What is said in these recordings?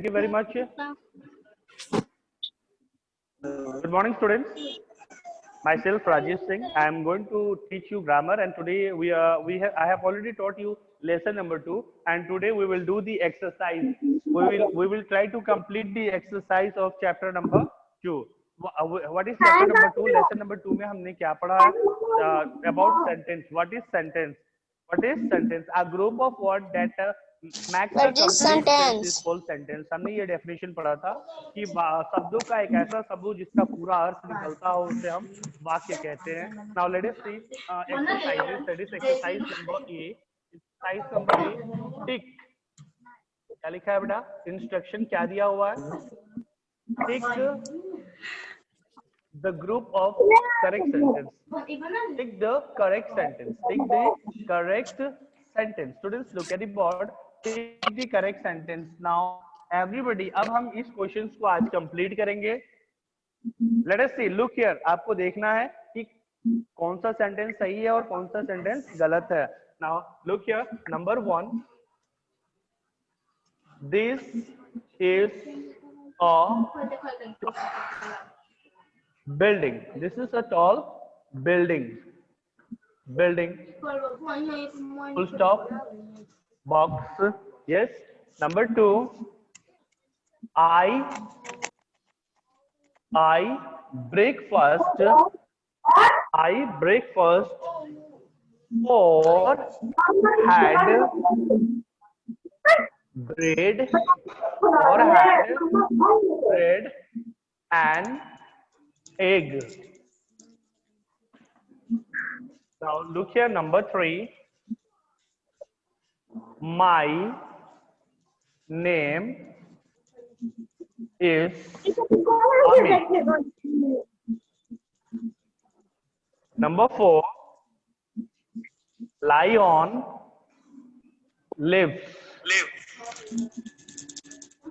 you very much. Good morning, students. Myself Rajesh Singh. I am going to teach you grammar, and today I have already taught you lesson number 2, and today we will do the exercise. We will try to complete the exercise of chapter number 2. What is chapter number 2? Lesson number 2 में हमने क्या पढ़ा है? About sentence. What is sentence? What is sentence? A group of words that makes a complete sentence is called sentence. हमने ये definition पढ़ा था कि शब्दों का एक ऐसा समूह जिसका पूरा अर्थ निकलता हो उसे हम वाक्य कहते हैं. Now let us see exercises. That is exercise number A. Exercise number A. Tick. क्या लिखा है बेटा? इंस्ट्रक्शन क्या दिया हुआ है? Tick the group of correct sentence. Tick the correct sentence. Tick the correct sentence. Students, look at the board. Tick the correct sentence. Now, everybody, अब हम इस क्वेश्चंस को आज कंप्लीट करेंगे. Let us see. Look here. आपको देखना है कि कौन सा सेंटेंस सही है और कौन सा सेंटेंस गलत है. Now, look here. Number 1. This is a building. This is a tall building. Building. Full stop. Box. Yes. Number 2. I breakfast. I breakfast or had bread and egg. Now look here, number 3. My name is Amit. Number 4. Lion lives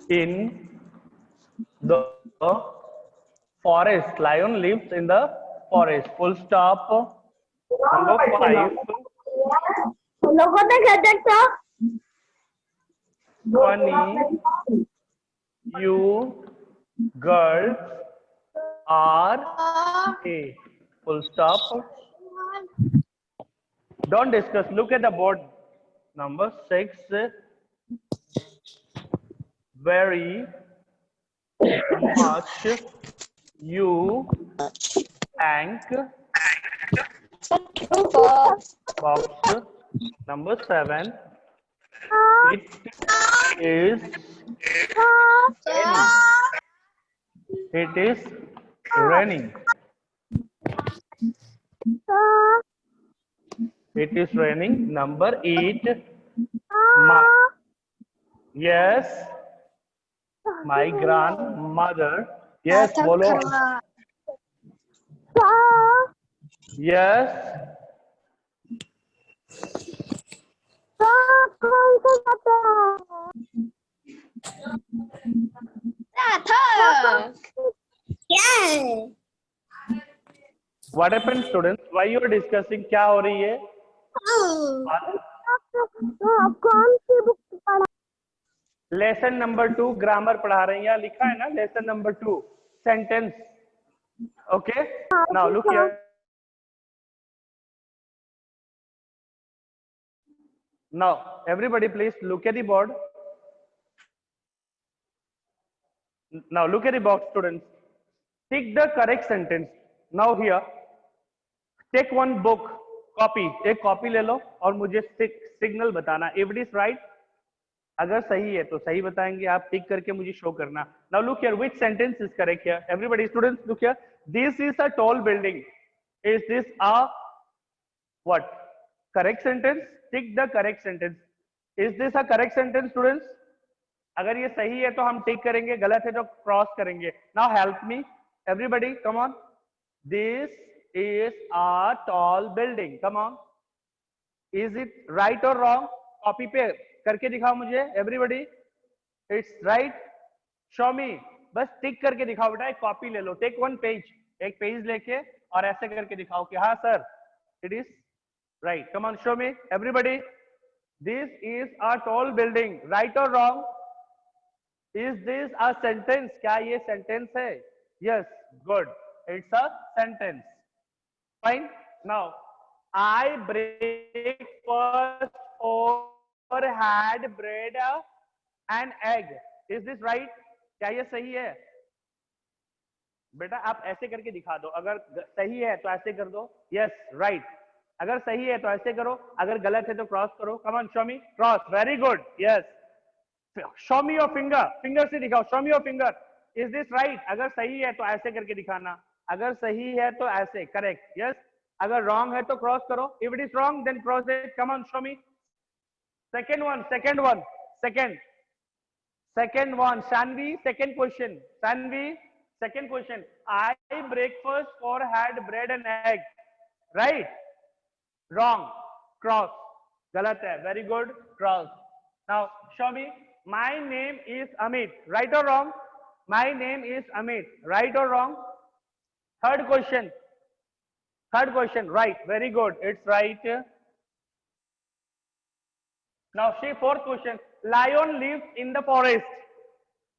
in the forest. Lion lives in the forest. Full stop. Number 5. Funny you girls are a. Full stop. Don't discuss. Look at the board. Number 6. Very much you thank box. Number 7. It is raining. It is raining. It is raining. Number 8. Yes. My grandmother. Yes, bolo. Yes. What happened, students? Why you are discussing? क्या हो रही है? Lesson number 2 grammar पढ़ा रहे हैं. यहाँ लिखा है ना lesson number 2 sentence. Okay. Now look here. Now everybody please look at the board. Now look at the box, students. Tick the correct sentence. Now here take one book, copy. एक copy ले लो और मुझे signal बताना. If it is right, अगर सही है तो सही बताएंगे आप. टिक करके मुझे शो करना. Now look here, which sentence is correct here? Everybody, students, look here. This is a tall building. Is this a what? Correct sentence? Tick the correct sentence. Is this a correct sentence, students? अगर ये सही है तो हम टिक करेंगे, गलत है तो क्रॉस करेंगे. Now help me, everybody, come on. This is a tall building. Come on. Is it right or wrong? Copy पे करके दिखाओ मुझे. Everybody, it's right. Show me. बस टिक करके दिखाओ बेटा. एक कॉपी ले लो. Take one page. एक पेज लेके और ऐसे करके दिखाओ कि हाँ sir, it is right. Come on, show me. Everybody, this is a tall building. Right or wrong? Is this a sentence? क्या ये सेंटेंस है? Yes, good, it's a sentence. Fine. Now I breakfast और had bread and egg. Is this right? क्या ये सही है? बेटा आप ऐसे करके दिखा दो. अगर सही है तो ऐसे कर दो. Yes, right. अगर सही है तो ऐसे करो, अगर गलत है तो क्रॉस करो. कम on, show me cross. Very good. Yes, show me your finger. Finger से दिखाओ. Show me your finger. Is this right? अगर सही है तो ऐसे करके दिखाना. अगर सही है तो ऐसे. करेक्ट. यस. अगर रॉन्ग है तो क्रॉस करो. If it is wrong then cross it. Come on, show me. Second one, second one, second one. Sanvi, second question. Sanvi, second question. I breakfast for had bread and egg. Right? Wrong. Cross. Galat hai. Very good. Cross. Now show me. My name is Amit. Right or wrong? My name is Amit. Right or wrong? Third question. Third question. Right. Very good. It's right. Now see fourth question. Lion lives in the forest.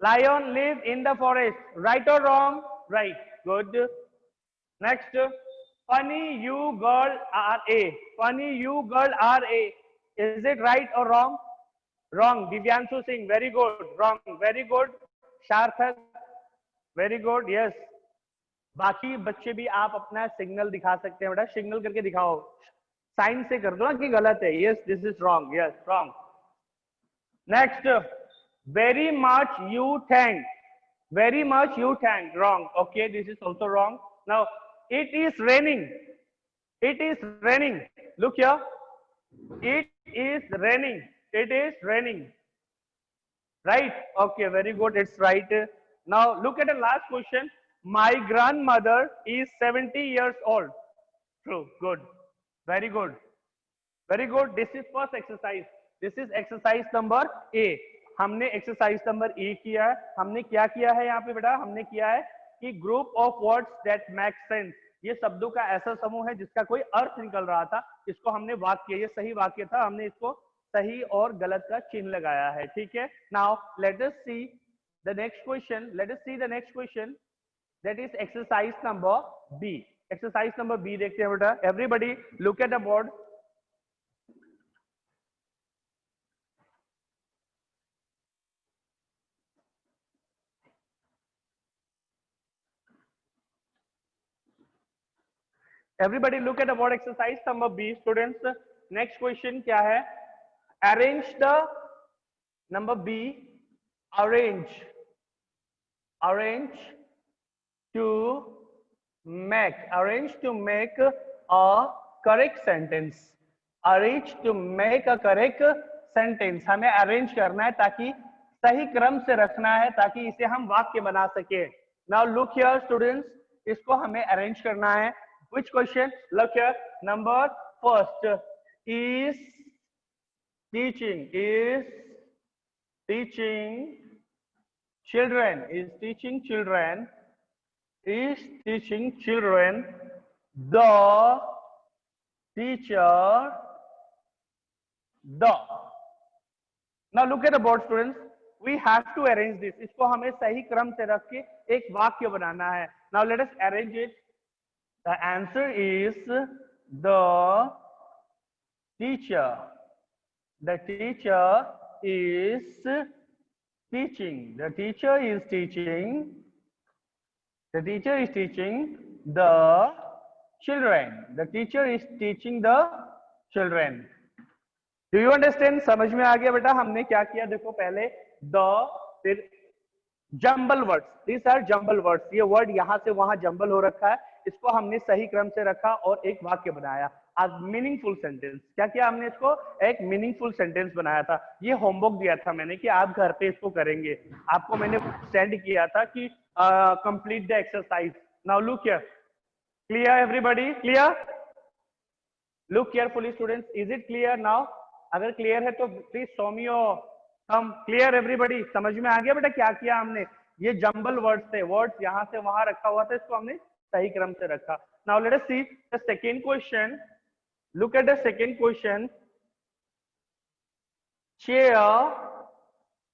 Lion lives in the forest. Right or wrong? Right. Good. Next. Funny you girl are a. Funny you girl are a. Is it right or wrong? Wrong. Divyanshu Singh. Very good. Wrong. Very good. Sharthak. Very good. Yes. बाकी बच्चे भी आप अपना signal दिखा सकते हैं. बेटा signal करके दिखाओ. साइन से कर दो ना कि गलत है. Yes, this is wrong. Yes, wrong. Next. Very much you thank. Very much you thank. Wrong. Okay, this is also wrong. Now, it is raining. It is raining. Look here. It is raining. It is raining. Right? Okay, very good. It's right. Now, look at the last question. My grandmother is 70 years old. True. Good. Very good. Very good. This is first exercise. This is exercise number A. हमने exercise number A किया है. हमने क्या किया है यहाँ पे बेटा? हमने किया है कि group of words that make sense. ये शब्दों का ऐसा समूह है जिसका कोई अर्थ निकल रहा था. इसको हमने वाक्य, ये सही वाक्य था, हमने इसको सही और गलत का चिन्ह लगाया है. ठीक है. Now let us see the next question. Let us see the next question that is exercise number B. Exercise number B देखते हैं बेटा. Everybody look at the board. Everybody look at the board. Exercise number B. Students, next question क्या है? Arrange the number B. Arrange. Arrange to make. Arrange to make a correct sentence. Arrange to make a correct sentence. हमें arrange करना है ताकि सही क्रम से रखना है ताकि इसे हम वाक्य बना सके. Now look here students. इसको हमें arrange करना है. Which question? Look here. Number first is teaching. Is teaching children. Is teaching children. Is teaching children. The teacher. The. Now look at the board students. We have to arrange this. इसको हमें सही क्रम से रख के एक वाक्य बनाना है. Now let us arrange it. The answer is the teacher. The teacher is teaching. The teacher is teaching. The teacher is teaching the children. The teacher is teaching the children. Do you understand? समझ में आ गया बेटा? हमने क्या किया देखो. पहले the, फिर jumble words. This are jumble words. ये वर्ड यहां से वहां जंबल हो रखा है. इसको हमने सही क्रम से रखा और एक वाक्य बनाया. आज मीनिंगफुल सेंटेंस. क्या किया हमने? इसको एक मीनिंगफुल सेंटेंस बनाया था. ये होमवर्क दिया था मैंने कि आप घर पे इसको करेंगे. आपको मैंने सेंड किया था कि complete the exercise. Now look here. Clear everybody? Clear? Look carefully students. Is it clear now? अगर क्लियर है तो please show me your thumb. Clear everybody? समझ में आ गया बेटा क्या किया हमने? ये जंबल वर्ड्स थे. वर्ड्स यहां से वहां रखा हुआ था. इसको हमने सही क्रम से रखा. Now let us see the second question. Look at the second question. Chair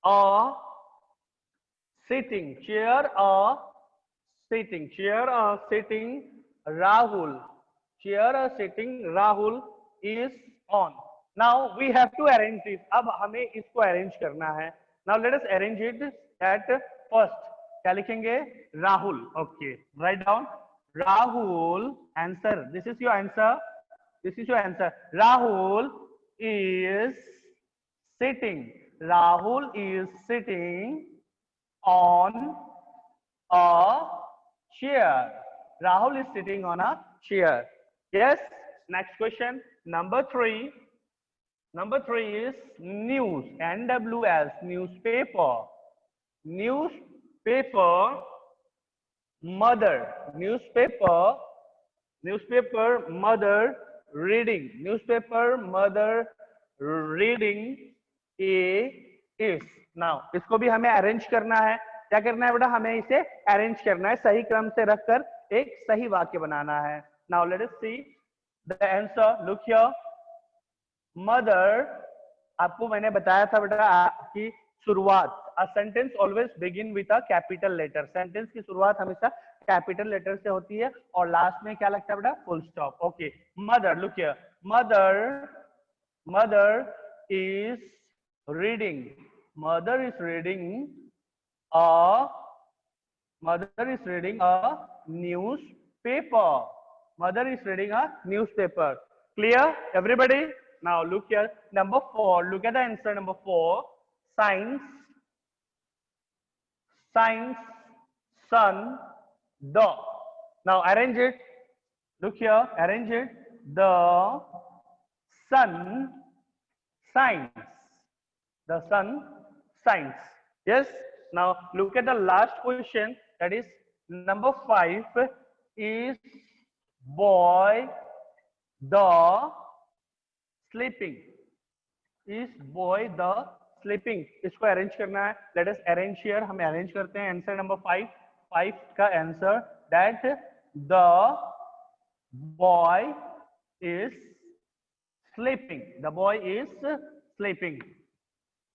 a sitting, chair or sitting, chair or sitting, Rahul, chair or sitting, Rahul is on. Now we have to arrange this. अब हमें इसको arrange करना है. Now let us arrange it at first. क्या लिखेंगे? Rahul. Okay. Write down. Rahul. Answer. This is your answer. This is your answer. Rahul is sitting. Rahul is sitting on a chair. Rahul is sitting on a chair. Yes. Next question. Number three. Number three is news. NWS. Newspaper. Newspaper. Mother. Newspaper. Newspaper. Mother. Reading. Newspaper. Mother. Reading. A is. Now इसको भी हमें arrange करना है. क्या करना है बेटा? हमें इसे अरेंज करना है, सही क्रम से रखकर एक सही वाक्य बनाना है. Now let us see the answer. Look here. Mother, आपको मैंने बताया था बेटा कि शुरुआत, a sentence always begin with a capital letter. Sentence की शुरुआत हमेशा कैपिटल लेटर से होती है और लास्ट में क्या लगता है बेटा? Full stop. Okay. Mother, look here. Mother, mother is reading. Mother is reading a mother is reading a newspaper. Mother is reading a newspaper. Clear, everybody? Now look here. Number 4. Look at the answer. Number 4. Science. Science. Sun. The. Now arrange it. Look here. Arrange it. The sun. Science. The sun. Science. Yes. Now look at the last question, that is number 5. Is boy the sleeping? Is boy the sleeping? इसको arrange करना है. Let us arrange here. हम arrange करते हैं. Answer number 5. 5 का answer that the boy is sleeping. The boy is sleeping.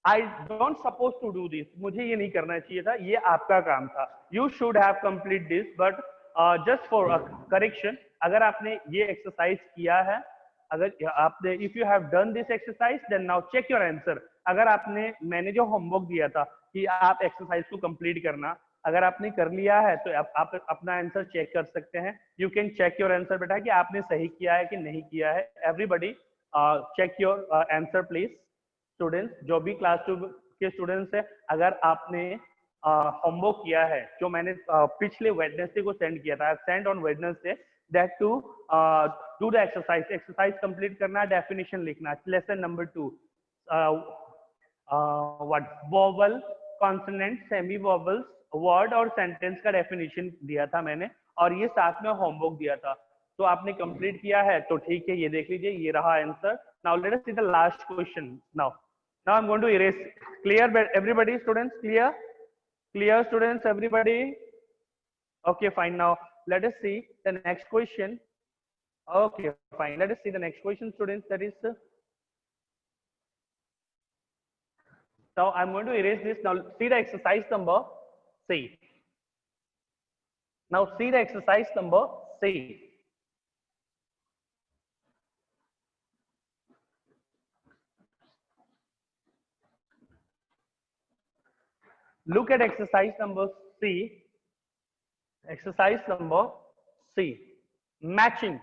I don't suppose to do this. मुझे ये नहीं करना चाहिए था. ये आपका काम था. You should have complete this, but just for a correction, अगर आपने ये एक्सरसाइज किया है, अगर आपने if you have done this exercise, then now check your answer. अगर आपने, मैंने जो होमवर्क दिया था कि आप एक्सरसाइज को कंप्लीट करना, अगर आपने कर लिया है तो आप अपना आंसर चेक कर सकते हैं. You can check your answer बेटा कि आपने सही किया है कि नहीं किया है. Everybody check your answer please. Students, जो भी क्लास 2 के स्टूडेंट्स है, अगर आपने होमवर्क किया है जो मैंने पिछले वेडनेसडे को सेंड किया था, send on Wednesday, that to do the exercise. Exercise complete करना, डेफिनेशन लिखना. Lesson number 2, what vowel, consonant, semi vowels, word और सेंटेंस का डेफिनेशन दिया था मैंने, और ये साथ में होमवर्क दिया था. तो आपने कंप्लीट किया है तो ठीक है, ये देख लीजिए, ये रहा answer. Now let us see the last question. Now I'm going to erase. Clear, everybody, students? Clear? Clear, students? Everybody? Okay, fine. Now let us see the next question. Okay, fine. Let us see the next question, students. That is. Now I'm going to erase this. Now see the exercise number C. Now see the exercise number C. Look at exercise number C. Exercise number C. Matching.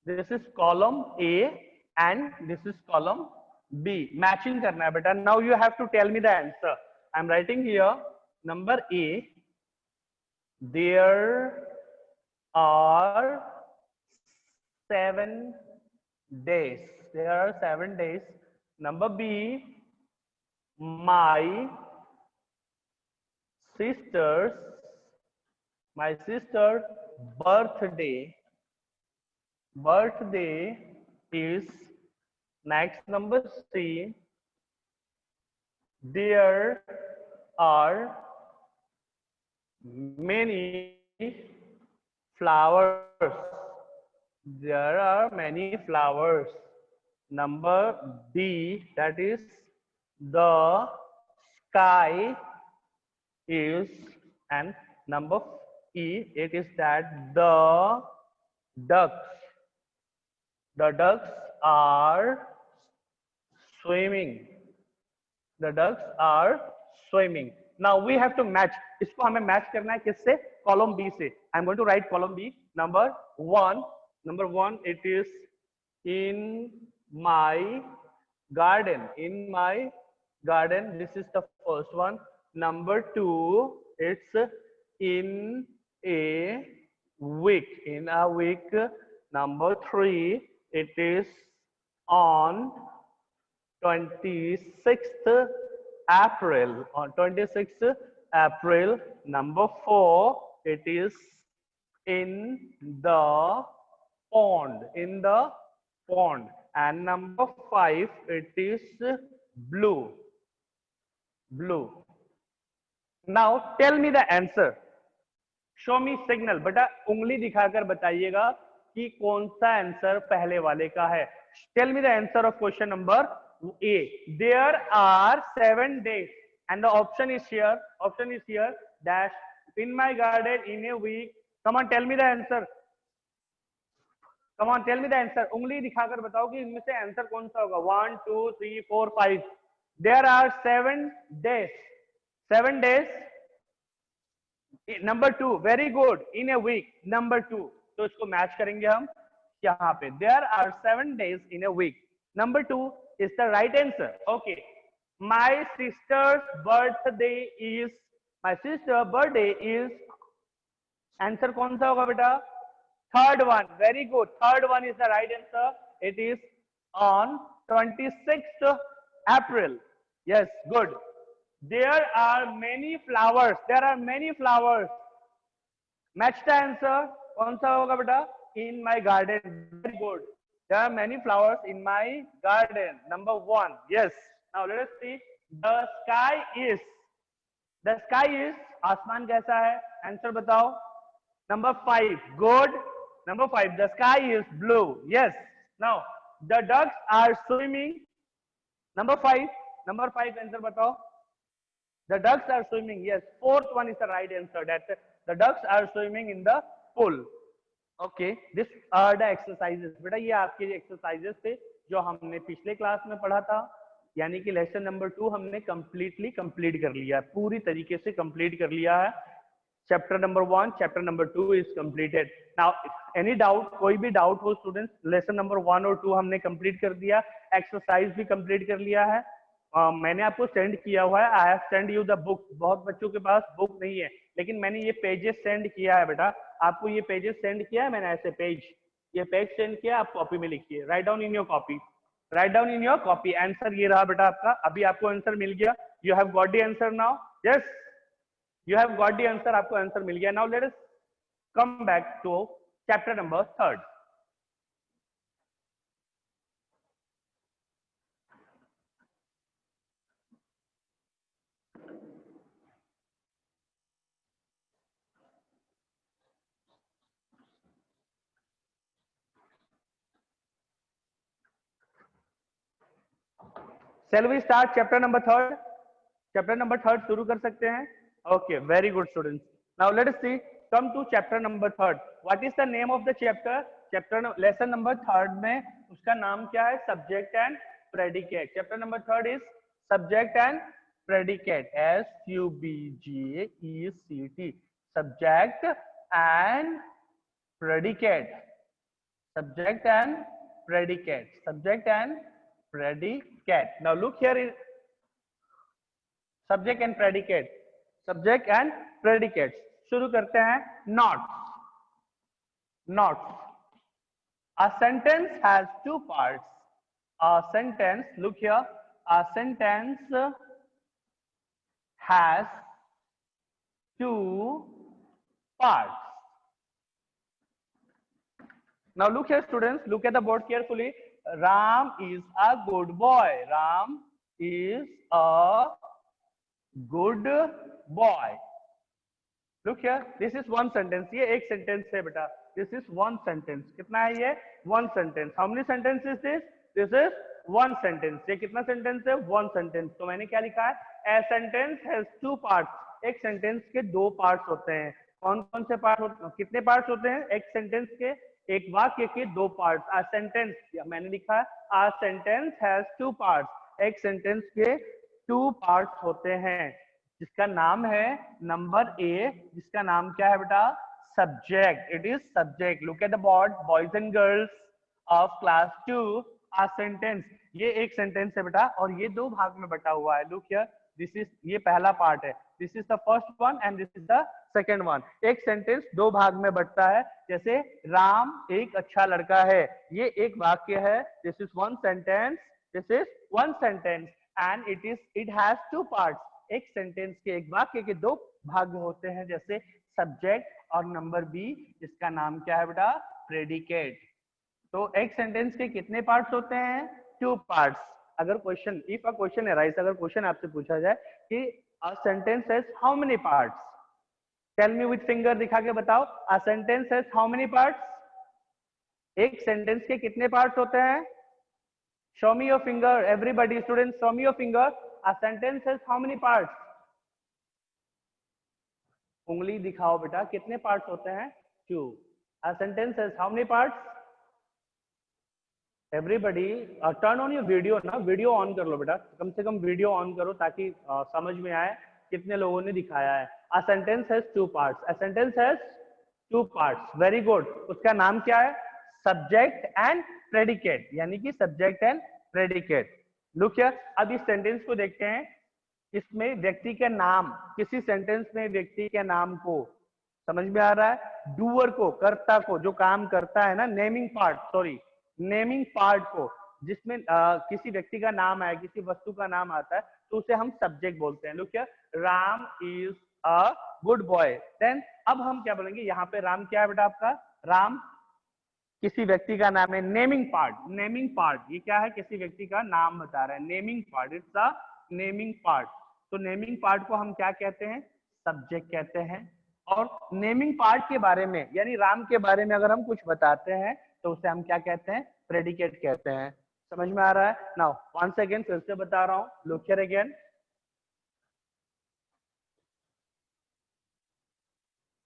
This is column A and this is column B. Matching करना है बेटा. Now you have to tell me the answer. I'm writing here number A. There are 7 days. There are 7 days. Number B. My sister's birthday is. Next, number C. There are many flowers. There are many flowers. Number D, that is the sky is, and number E, it is that the ducks, the ducks are swimming. The ducks are swimming. Now we have to match. इसको हमें match करना है किससे? Column B से. I'm going to write column B. Number one. Number one. It is in my garden. In my garden. This is the first one. Number two. It's in a week. In a week. Number three. It is on 26th April. On 26th April. Number four, it is in the pond. In the pond. And number five, it is blue. Blue. Now tell me the answer. Show me signal. बेटा उंगली दिखाकर बताइएगा कि कौन सा answer पहले वाले का है. Tell me the answer of question number A. There are 7 days, and the option is here. Option is here. Dash in my garden in a week. Come on, tell me the answer. Come on, tell me the answer. उंगली दिखाकर बताओ कि इनमें से answer कौन सा होगा. 1, 2, 3, 4, 5. There are 7 days. 7 days. Number 2. Very good. In a week. Number 2. तो इसको मैच करेंगे हम यहाँ पे. There are 7 days in a week. Number 2 is the right answer. Okay. My sister's birthday is. My sister's birthday is. Answer कौन सा होगा बेटा? Third one. Very good. Third one is the right answer. It is on 26th April. Yes, good. There are many flowers. There are many flowers. Match the answer. कौन सा होगा बेटा? In my garden. Very good. There are many flowers in my garden. Number 1. Yes. Now let us see. The sky is. The sky is. आसमान कैसा है? Answer बताओ. Number 5. Good. Number 5. The sky is blue. Yes. Now the ducks are swimming. Number 5. Number 5 answer बताओ. The ducks are swimming. Yes. Fourth one is the right answer. That's it. The ducks are swimming in the pool. Okay. This are the exercises. बेटा ये आपके exercises थे जो हमने पिछले class में पढ़ा था. यानी कि लेसन नंबर 2 हमने कंप्लीटली कंप्लीट कर लिया है. पूरी तरीके से कंप्लीट कर लिया है. Chapter number 1, chapter number 2 is completed. Now any doubt? कोई भी डाउट हो स्टूडेंट्स? लेसन नंबर 1 और 2 हमने कंप्लीट कर दिया. एक्सरसाइज भी कंप्लीट कर लिया है. मैंने आपको सेंड किया हुआ है. I have send you the book. बहुत बच्चों के पास बुक नहीं है, लेकिन मैंने ये पेजेस सेंड किया है बेटा. आपको ये पेजेस सेंड किया है मैंने. ऐसे पेज, ये पेज सेंड किया. आप कॉपी में लिखिए. Write down in your copy. Write down in your copy. Answer ये रहा बेटा आपका. अभी आपको आंसर मिल गया. You have got the answer now. Yes, you have got the answer. आपको आंसर मिल गया. now let us come back to chapter number 3. shall we start chapter number 3? chapter number 3 शुरू कर सकते हैं. Okay, very good students. Now let us see. Come to chapter number 3. What is the name of the chapter? Chapter lesson number 3 में उसका नाम क्या है? Subject and predicate. Chapter number 3 is subject and predicate. SUBJECT. Subject and predicate. Subject and predicate. Subject and predicate. Now look here. Subject and predicate. Subject and predicates. शुरू करते हैं. Nots. Nots. A sentence has 2 parts. A sentence, look here. A sentence has 2 parts. Now look here students. Look at the board carefully. Ram is a good boy. Ram is a good boy. Look here. This is one sentence. ये एक sentence है बेटा. This is one sentence. कितना है ये? One sentence. How many sentences is this? This is one sentence. ये कितना sentence है? One sentence. तो मैंने क्या लिखा है? A sentence has 2 parts. एक सेंटेंस के दो पार्ट्स होते हैं। कौन कौन से पार्ट होते हैं, कितने पार्ट्स होते हैं एक सेंटेंस के? एक वाक्य के दो पार्ट्स। अ सेंटेंस, मैंने लिखा है अ सेंटेंस हैज टू पार्ट्स। एक सेंटेंस के टू पार्ट्स होते हैं, जिसका नाम है नंबर ए, जिसका नाम क्या है बेटा? Subject. It is subject. Look at the board boys and girls of class 2। A sentence, ये एक सेंटेंस है बेटा और ये दो भाग में बटा हुआ है। लुक हियर, दिस इज, ये पहला पार्ट है, this is the first one and this is the second one. एक सेंटेंस दो भाग में बटता है, जैसे राम एक अच्छा लड़का है, ये एक वाक्य है, this is one sentence, this is one sentence and it has two parts. एक सेंटेंस के, एक वाक्य के दो भाग होते हैं, जैसे सब्जेक्ट और नंबर बी, जिसका नाम क्या है बेटा? प्रेडिकेट। तो एक सेंटेंस के कितने पार्ट्स होते हैं? Two parts. अगर question, if a question arise, अगर क्वेश्चन आपसे पूछा जाए कि a sentence has how many parts, tell me with finger, दिखा के बताओ, a sentence has how many parts? एक सेंटेंस के कितने पार्ट्स होते हैं? Show me your finger, everybody, students, show me your finger. A sentence has how many parts? उंगली दिखाओ बेटा, कितने पार्ट्स होते हैं? Two. A sentence has how many parts? Everybody turn on your video ना, वीडियो ऑन कर लो बेटा, कम से कम वीडियो ऑन करो ताकि समझ में आए कितने लोगों ने दिखाया है। अ sentence has two parts, a sentence has two parts, very good. उसका नाम क्या है? सब्जेक्ट एंड प्रेडिकेट, यानी कि subject and predicate. Look here, अब इस सेंटेंस को देखते हैं। इसमें व्यक्ति के नाम, किसी सेंटेंस में व्यक्ति के नाम को, समझ में आ रहा है? डूअर को, कर्ता को, जो काम करता है ना, naming part, sorry, naming part को, जिसमें किसी व्यक्ति का नाम आए, किसी वस्तु का नाम आता है, तो उसे हम सब्जेक्ट बोलते हैं। Look here, Ram is a good boy. Then अब हम क्या बोलेंगे? यहाँ पे राम क्या है बेटा आपका? राम किसी व्यक्ति का नाम है। नेमिंग पार्ट, नेमिंग पार्ट ये क्या है? किसी व्यक्ति का नाम बता रहा है। Naming part, it's a naming part. तो नेमिंग पार्ट को हम क्या कहते हैं? सब्जेक्ट कहते हैं। और नेमिंग पार्ट के बारे में, यानी राम के बारे में अगर हम कुछ बताते हैं तो उसे हम क्या कहते हैं? प्रेडिकेट कहते हैं। समझ में आ रहा है? नाउ वंस अगेन, फिर से बता रहा हूं, look here again.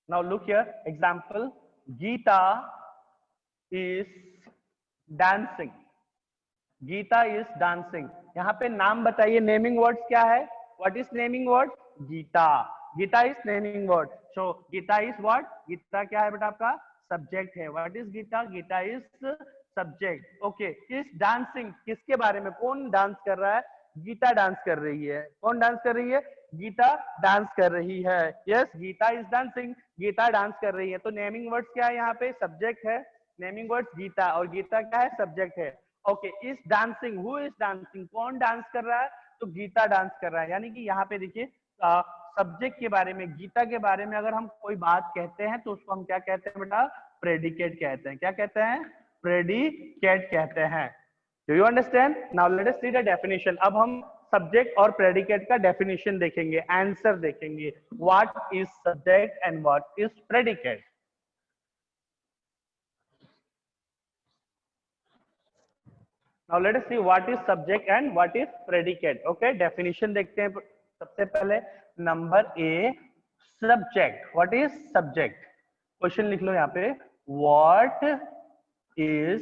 Now look here, example, Geeta is dancing. Geeta is dancing. यहाँ पे नाम बताइए, नेमिंग वर्ड्स क्या है? What is naming word? Geeta. Geeta is naming word. So Geeta is what? Geeta क्या है बेटा आपका? सब्जेक्ट है। What is Geeta? Geeta is subject. Okay, is dancing, किसके बारे में? कौन डांस कर रहा है? गीता डांस कर रही है। कौन डांस कर रही है? गीता डांस कर रही है। Yes, Geeta is dancing, Geeta dance कर रही है। तो नेमिंग वर्ड्स क्या है? यहाँ पे सब्जेक्ट है, नेमिंग वर्ड्स गीता, और गीता क्या है? सब्जेक्ट है। Okay, is dancing, who is dancing, कौन डांस कर रहा है? तो गीता डांस कर रहा है। यानी कि यहाँ पे देखिए, सब्जेक्ट के बारे में, गीता के बारे में अगर हम कोई बात कहते हैं तो उसको हम क्या कहते हैं बेटा? प्रेडिकेट कहते हैं। क्या कहते हैं? प्रेडिकेट कहते हैं। Do you understand? Now let us see the definition. अब हम सब्जेक्ट और प्रेडिकेट का डेफिनेशन देखेंगे, आंसर देखेंगे। What is subject and what is predicate? Now let us see what is subject and what is predicate. Okay, definition देखते हैं सबसे पहले। Number A, subject. What is subject? Question लिख लो यहाँ पे, व्हाट इज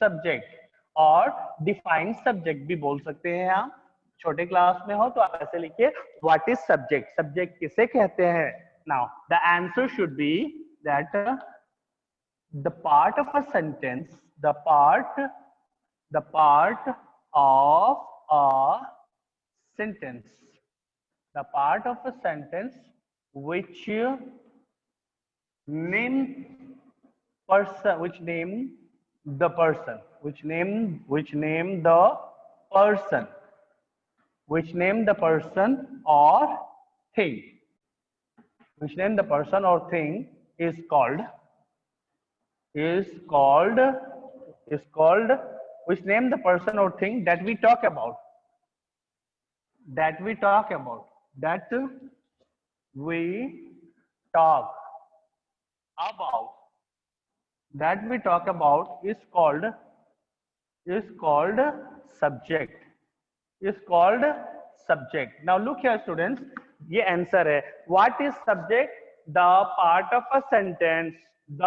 सब्जेक्ट, और define subject भी बोल सकते हैं आप। छोटे क्लास में हो तो आप ऐसे लिखिए, व्हाट इज सब्जेक्ट, सब्जेक्ट किसे कहते हैं। Now the answer should be that the part of a sentence, the part of a sentence, the part of a sentence which name person, which name the person, which name the person, which name the person or thing, which name the person or thing is called which name the person or thing that we talk about, that we talk about is called subject, is called subject. Now look here students, ये answer है। What is subject? The part of a sentence, the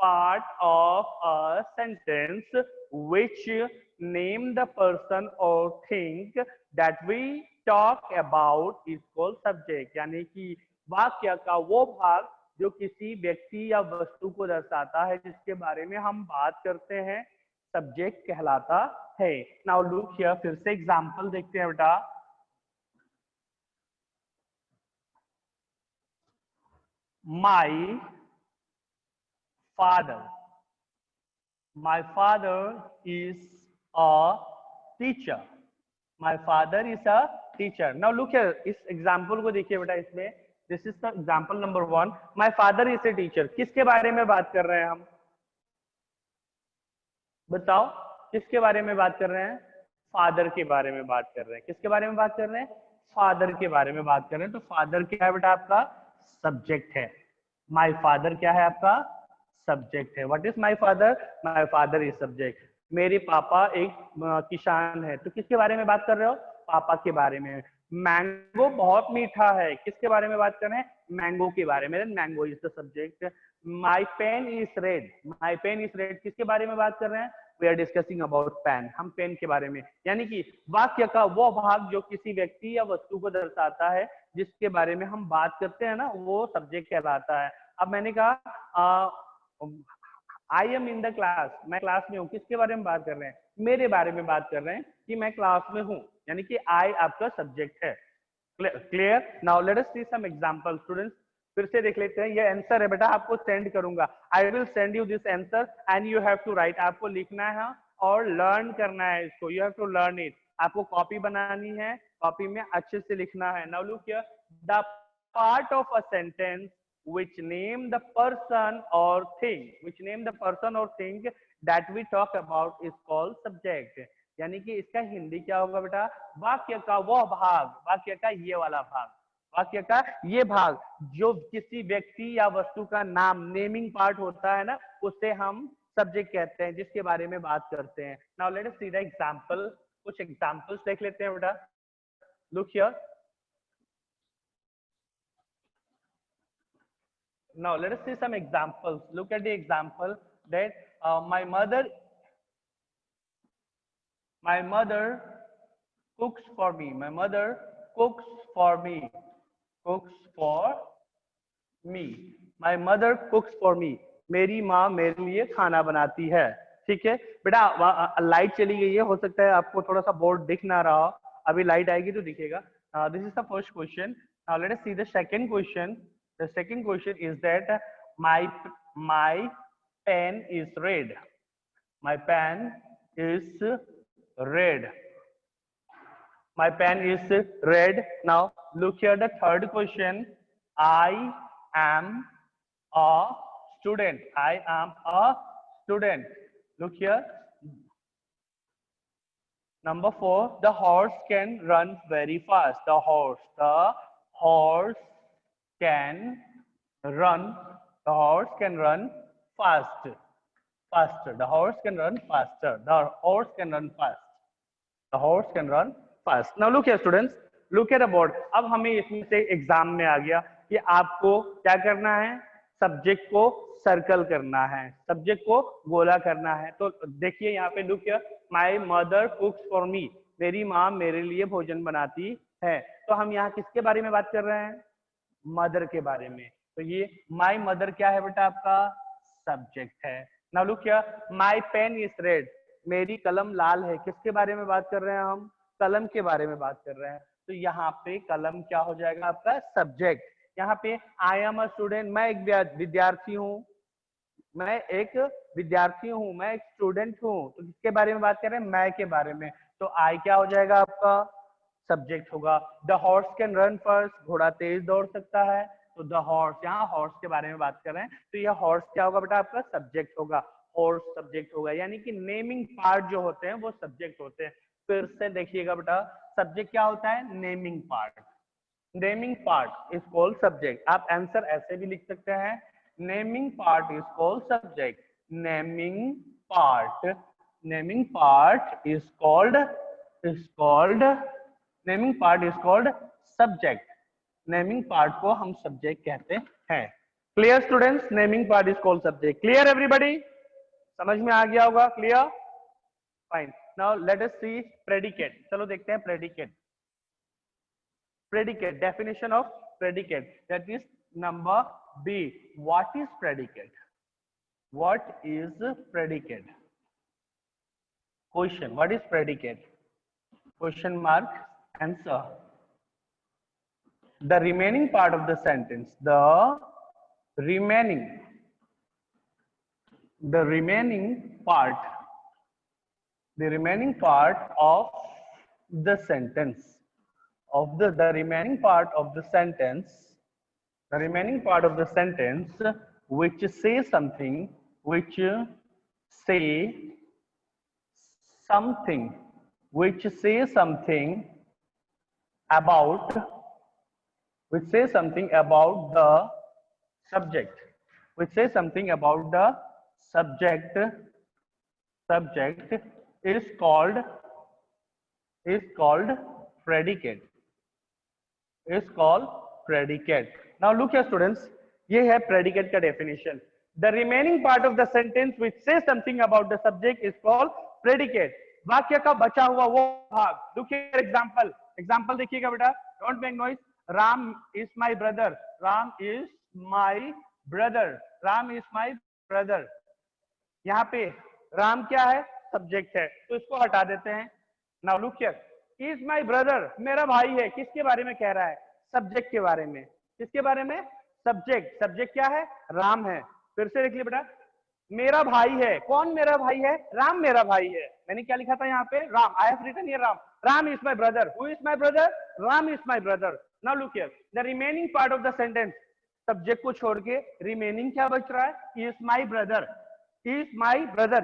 part of a sentence which name the person or thing that we talk about is called subject। यानी कि वाक्य का वो भाग जो किसी व्यक्ति या वस्तु को दर्शाता है जिसके बारे में हम बात करते हैं, सब्जेक्ट कहलाता है। नाउ लुक हियर, फिर से एग्जांपल देखते हैं बेटा। My father, my father is a teacher, my father is a teacher। now look here, इस एग्जाम्पल को देखिए बेटा, इसमें this is the example number 1, my father is a teacher। किसके बारे में बात कर रहे हैं हम? बताओ, किसके बारे में बात कर रहे हैं? फादर के बारे में बात कर रहे हैं। किसके बारे में बात कर रहे हैं? फादर के बारे में बात कर रहे हैं। तो फादर क्या है बेटा? आपका सब्जेक्ट है। माय फादर क्या है? आपका सब्जेक्ट है। What is my father? My father is subject. मेरे पापा एक किसान है। तो किसके बारे में बात कर रहे हो? पापा के बारे में। मैंगो बहुत मीठा है। किसके बारे में बात कर रहे हैं? मैंगो के बारे में। Mango is the subject. My pen is red, my pen is red. किसके बारे में बात कर रहे हैं? We are discussing about pen, हम पेन के बारे में। यानी कि वाक्य का वो भाग जो किसी व्यक्ति या वस्तु को दर्शाता है जिसके बारे में हम बात करते हैं ना, वो सब्जेक्ट कहलाता है। अब मैंने कहा I am in the class, मैं क्लास में हूँ। किसके बारे में बात कर रहे हैं? मेरे बारे में बात कर रहे हैं कि मैं क्लास में हूँ, यानी कि आई आपका सब्जेक्ट है। क्लियर? नाउ लेट अस सी सम एग्जांपल स्टूडेंट्स। फिर से देख लेते हैं। ये आंसर है बेटा, आपको सेंड करूंगा। I will send you this answer and you have to write. आपको लिखना है और लर्न करना है इसको। You have to learn it. आपको कॉपी बनानी है, कॉपी में अच्छे से लिखना है। Now look here, the part of a sentence which name the person or thing, which name the person or thing that we talk about is called subject। यानी कि इसका हिंदी क्या होगा बेटा? वाक्य का वो भाग, वाक्य का ये वाला भाग, वाक्य का ये भाग जो किसी व्यक्ति या वस्तु का नाम, नेमिंग पार्ट होता है ना, उसे हम सब्जेक्ट कहते हैं, जिसके बारे में बात करते हैं। Now let us see the example. कुछ एग्जांपल्स देख लेते हैं बेटा। Look here, now let us see some examples। look at the example that my mother cooks for me, my mother cooks for me, cooks for me, my mother cooks for me। मेरी माँ मेरे लिए खाना बनाती है। ठीक है बेटा, लाइट चली गई है, हो सकता है आपको थोड़ा सा बोर्ड दिख ना रहा हो। अभी लाइट आएगी तो दिखेगा। This is the first question. Now let us see the second question. The second question is that my pen is red. My pen is red. My pen is red. Now look here, the third question. I am a student. I am a student. Look here. Number 4, the horse can run very fast. The horse can run, the horse can run fast, faster, the horse can run faster, the horse can run fast, the horse can run fast। now look here students, look at the board। अब हमें इसमें से exam में आ गया कि आपको क्या करना है? सब्जेक्ट को सर्कल करना है, सब्जेक्ट को गोला करना है। तो देखिए यहाँ पे look here, my mother कुक्स for me, मेरी माँ मेरे लिए भोजन बनाती है। तो हम यहाँ किसके बारे में बात कर रहे हैं? मदर के बारे में। तो ये माय मदर क्या है बेटा? आपका सब्जेक्ट है। Now look here, my pen is red, मेरी कलम लाल है। किसके बारे में बात कर रहे हैं हम? कलम के बारे में बात कर रहे हैं। तो यहाँ पे कलम क्या हो जाएगा? आपका सब्जेक्ट। यहाँ पे आई एम अ स्टूडेंट, मैं एक विद्यार्थी हूँ, मैं एक विद्यार्थी हूँ, मैं एक स्टूडेंट हूँ। तो किसके बारे में बात कर रहे हैं? मैं के बारे में। तो आई क्या हो जाएगा? आपका सब्जेक्ट होगा। The horse can run fast, घोड़ा तेज दौड़ सकता है। तो द हॉर्स, यहाँ हॉर्स के बारे में बात कर रहे हैं, तो यह हॉर्स क्या होगा बेटा? आपका सब्जेक्ट होगा। हॉर्स सब्जेक्ट होगा, यानी कि नेमिंग पार्ट जो होते हैं वो सब्जेक्ट होते हैं। फिर से देखिएगा बेटा, सब्जेक्ट क्या होता है? Naming part. Naming part is called subject. आप आंसर ऐसे भी लिख सकते हैं, naming part is called subject. Naming part, naming part is called, naming part is called subject. Naming part को हम सब्जेक्ट कहते हैं। Clear students, naming part is called subject. Clear everybody, समझ में आ गया होगा? Clear, fine. Now let us see predicate. चलो देखते हैं predicate. Predicate, definition of predicate, that is number B. What is predicate? What is predicate? Question, what is predicate? Question mark, answer. The remaining part of the sentence, the remaining part of the sentence, the remaining part of the sentence which says something, which says something about the subject, is called predicate. Now look here students, ये है predicate का definition. The remaining part of the sentence which says something about the subject is called predicate. वाक्य का बचा हुआ वो भाग. Look here example देखिएगा बेटा, don't make noise. Ram is my brother. यहाँ पे राम क्या है? सब्जेक्ट है, तो इसको हटा देते हैं. Now look here, is my brother, मेरा भाई है. किसके बारे में कह रहा है? सब्जेक्ट के बारे में. किसके बारे में? सब्जेक्ट क्या है? राम है. फिर से देख लिया बेटा, मेरा भाई है. कौन मेरा भाई है? राम मेरा भाई है. मैंने क्या लिखा था यहाँ पे? Ram. I have written here Ram. Ram is my brother. Who is my brother? Ram is my brother. Now look here, the remaining part of the sentence, subject को छोड़ के रिमेनिंग क्या बच रहा है? Is my brother.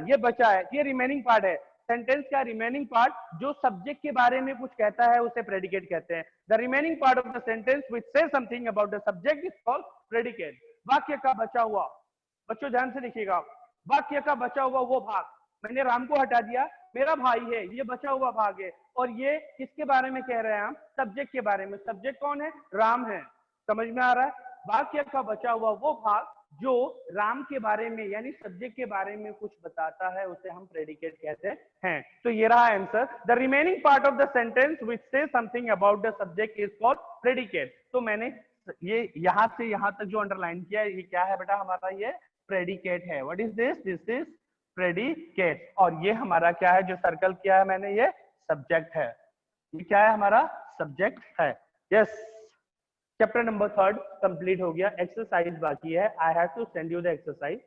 ये बचा है, ये रिमेनिंग पार्ट है. सेंटेंस का रिमेनिंग पार्ट जो सब्जेक्ट के बारे में कुछ कहता है उसे प्रेडिकेट कहते हैं. The remaining part of the sentence which says something about the subject is called predicate. वाक्य का बचा हुआ, बच्चों ध्यान से देखिएगा, वाक्य का बचा हुआ वो भाग, मैंने राम को हटा दिया, मेरा भाई है, ये बचा हुआ भाग है. और ये किसके बारे में कह रहे हैं हम? सब्जेक्ट के बारे में. सब्जेक्ट कौन है? राम है. समझ में आ रहा है? वाक्य का बचा हुआ वो भाग जो राम के बारे में यानी सब्जेक्ट के बारे में कुछ बताता है उसे हम प्रेडिकेट कहते हैं. तो ये रहा answer. The remaining part of the sentence which says something about the subject is called predicate. तो मैंने ये यहां से यहां तक जो अंडरलाइन किया, ये क्या है बेटा? हमारा ये प्रेडिकेट है. What is this? This is predicate. और ये हमारा क्या है जो सर्कल किया है मैंने? ये सब्जेक्ट है. ये क्या है? हमारा सब्जेक्ट है. यस, चैप्टर नंबर 3 कंप्लीट हो गया. एक्सरसाइज बाकी है. I have to send you the exercise.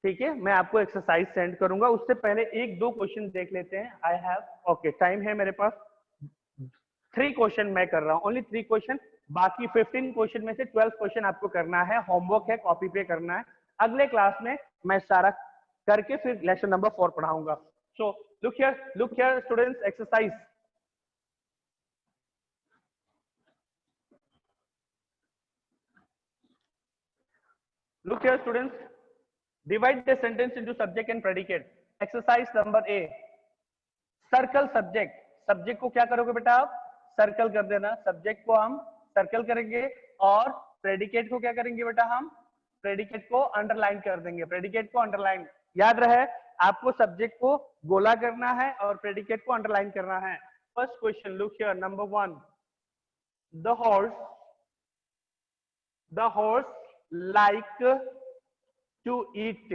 ठीक है, मैं आपको एक्सरसाइज सेंड करूंगा. उससे पहले 1-2 क्वेश्चन देख लेते हैं. आई हैव ओके टाइम है मेरे पास. 3 क्वेश्चन मैं कर रहा हूं, ओनली 3 क्वेश्चन. बाकी 15 क्वेश्चन में से 12 क्वेश्चन आपको करना है. होमवर्क है, कॉपी पे करना है. अगले क्लास में मैं सारा करके फिर लेक्चर नंबर 4 पढ़ाऊंगा. So look here students, exercise. Look here students, divide the sentence into subject and predicate. Exercise number A, circle subject. Subject को क्या करोगे बेटा? आप सर्कल कर देना. सब्जेक्ट को हम सर्कल करेंगे और प्रेडिकेट को क्या करेंगे बेटा? हम प्रेडिकेट को अंडरलाइन कर देंगे. प्रेडिकेट को अंडरलाइन, याद रहे आपको सब्जेक्ट को गोला करना है और प्रेडिकेट को अंडरलाइन करना है. First question, look here, number 1, the horse like to eat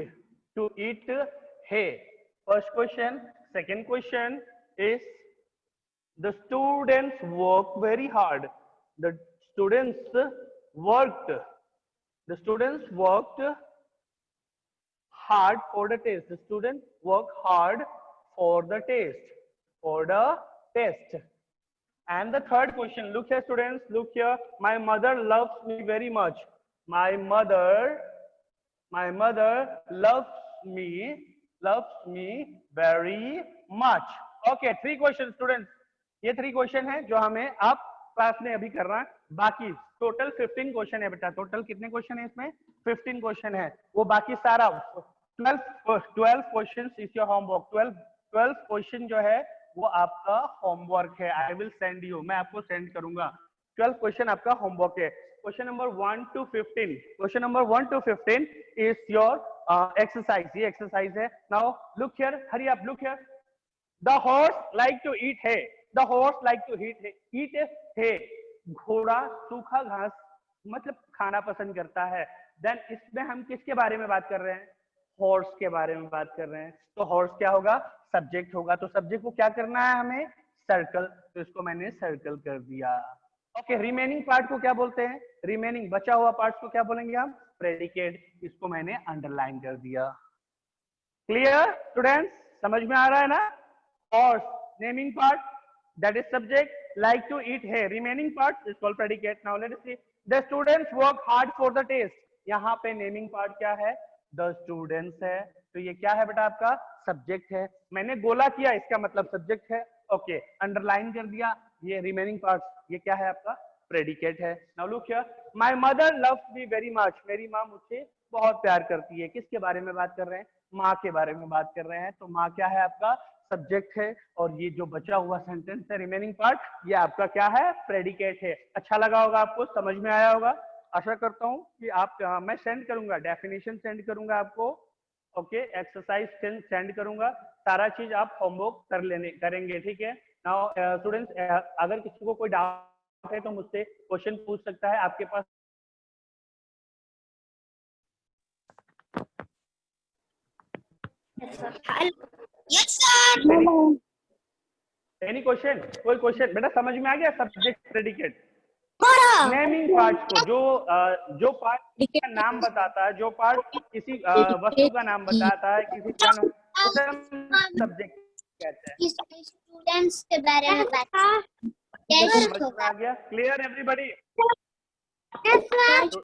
hay. First question. Second question is the students work very hard. The students worked hard for the test. The students work hard for the test. And the third question, look here students, look here. My mother loves me very much. My mother loves me very much. Okay, 3 question students. ये 3 question है जो हमें आप class में अभी करना है. बाकी टोटल 15 क्वेश्चन है बेटा. टोटल कितने क्वेश्चन है इसमें? 15 क्वेश्चन है. वो बाकी सारा 12 question is your homework. 12 question जो है वो आपका होमवर्क है. आई विल सेंड यू, मैं आपको सेंड करूंगा. 12 क्वेश्चन आपका होमवर्क है। Question number 1 to 15, question number 1 to 15 is your exercise, ये एक्सरसाइज है। Now look here, hurry up, look here. The horse like to eat है, the horse like to eat है, घोड़ा सूखा घास मतलब खाना पसंद करता है। देन इसमें हम किसके बारे में बात कर रहे हैं? हॉर्स के बारे में बात कर रहे हैं। तो हॉर्स क्या होगा? सब्जेक्ट होगा। तो सब्जेक्ट को क्या करना है हमें? सर्कल। तो इसको मैंने सर्कल कर दिया। ओके, रिमेनिंग पार्ट को क्या बोलते हैं? रिमेनिंग बचा हुआ पार्ट को क्या बोलेंगे हम? प्रेडिकेट। इसको मैंने अंडरलाइन कर दिया। Clear students? समझ में आ रहा है ना? Horse, naming part, that is subject, like to eat है, remaining part is called predicate. Now let us see, the students work hard for the test. यहाँ पे naming part क्या है? The students है। तो ये क्या है बेटा? आपका subject है। मैंने गोला किया, इसका मतलब subject है। ओके, अंडरलाइन कर दिया। ये remaining part, ये क्या है आपका? predicate है। Now look here, my mother loves me very much. मेरी माँ मुझसे बहुत प्यार करती है। किसके बारे में बात कर रहे हैं? माँ के बारे में बात कर रहे हैं। तो माँ क्या है आपका? सब्जेक्ट है। और ये जो बचा हुआ सेंटेंस है, रिमेनिंग पार्ट, ये आपका क्या है? प्रेडिकेट है। अच्छा लगा होगा आपको, समझ में आया होगा। आशा करता हूँ कि आप मैं सेंड करूंगा, डेफिनेशन सेंड करूंगा आपको। ओके, एक्सरसाइज सेंड करूंगा, सारा चीज आप होमवर्क करेंगे, ठीक है। नाउ स्टूडेंट्स, अगर किसी को कोई डाउट है तो मुझसे क्वेश्चन पूछ सकता है। आपके पास Yes, sir. Any question? कोई क्वेश्चन बेटा? समझ में आ गया सब्जेक्ट प्रेडिकेट? नेमिंग पार्ट्स को, जो पार्ट का नाम बताता है, जो पार्ट किसी वस्तु का नाम बताता है, किसी जानवर, उसे हम सब्जेक्ट कहते हैं। स्टूडेंट्स के बारे में बात समझ में आ गया? Clear everybody? Yes, sir.